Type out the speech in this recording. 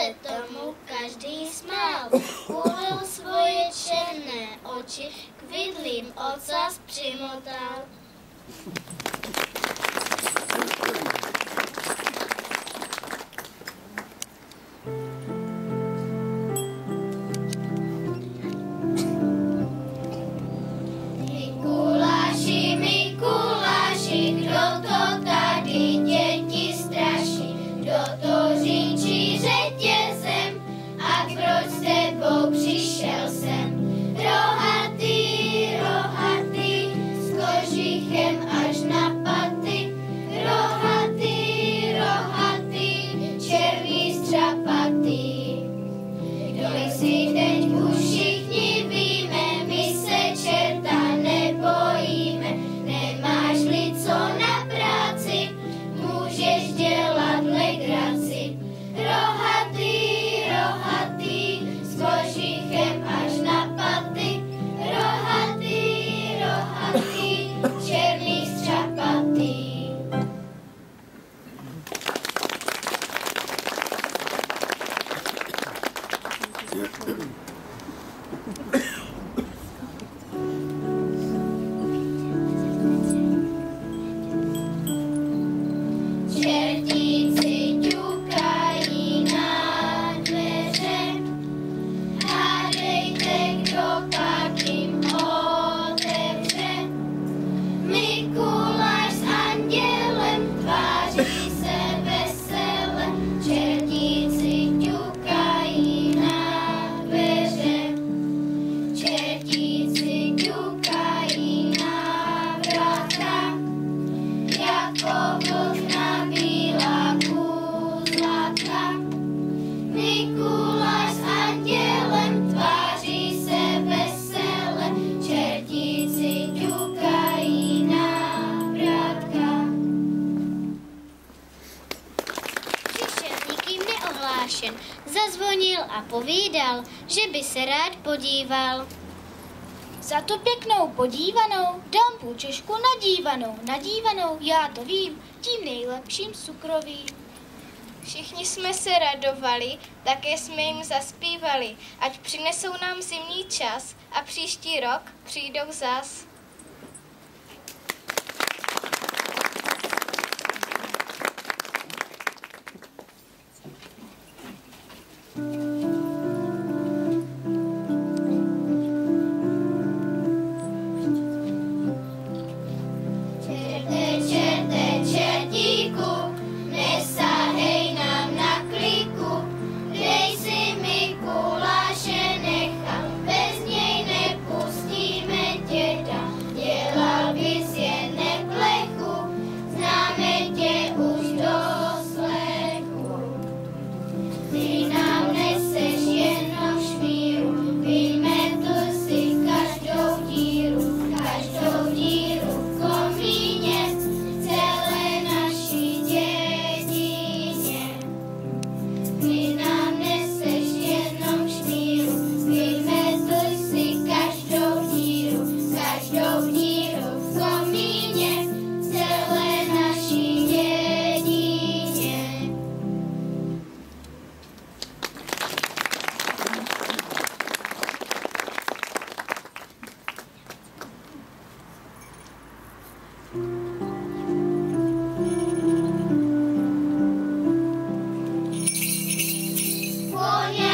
se tomu každý smál. Ulil svoje černé oči, k vidlím ocas přimotal. Mikuláši, kdo to tady děti straší? Kdo to řinčí řetězem? A proč s tebou přišel sem? Rohatý, rohatý, s kožichem až na paty. Rohatý, rohatý, černý střapatý. Kdo jsi teď už všichni víme, my se čerta nebojíme. Nemáš-li co na práci, můžeš dělat legraci. Rohatý, rohatý, s kožichem až na paty. Rohatý, rohatý, černý střapatý. Čertíci ťukají na dveře, hádejte, kdo pak jim otevře. Mikuláš s andělem tváří se vesele, čertíci ťukají na dveře. Čertíci ťukají na vrata, jako vlk na bíláku zlata. Mikuláš s andělem tváří se vesele, čertíci ťukají na vrátka. Přišel nikým neohlášen, zazvonil a povídal, že by se rád podíval. Za tu pěknou podívanou dám půlčešku nadívanou, já to vím, tím nejlepším cukrovým. Všichni jsme se radovali, také jsme jim zaspívali, ať přinesou nám zimní čas a příští rok přijdou zas. Čertíku, nesahej nám na kliku, dej si Mikuláše nechal, bez něj nepustíme děda. Dělal bys jen neplechu, známe tě už do slechu. Ty nám neseš jenom šmíru, vymetl si každou díru v komíně, celé naší dědině. Ty nám neseš jenom šmíru, vymetl si každou díru v komíně, celé naší dědině. Voňa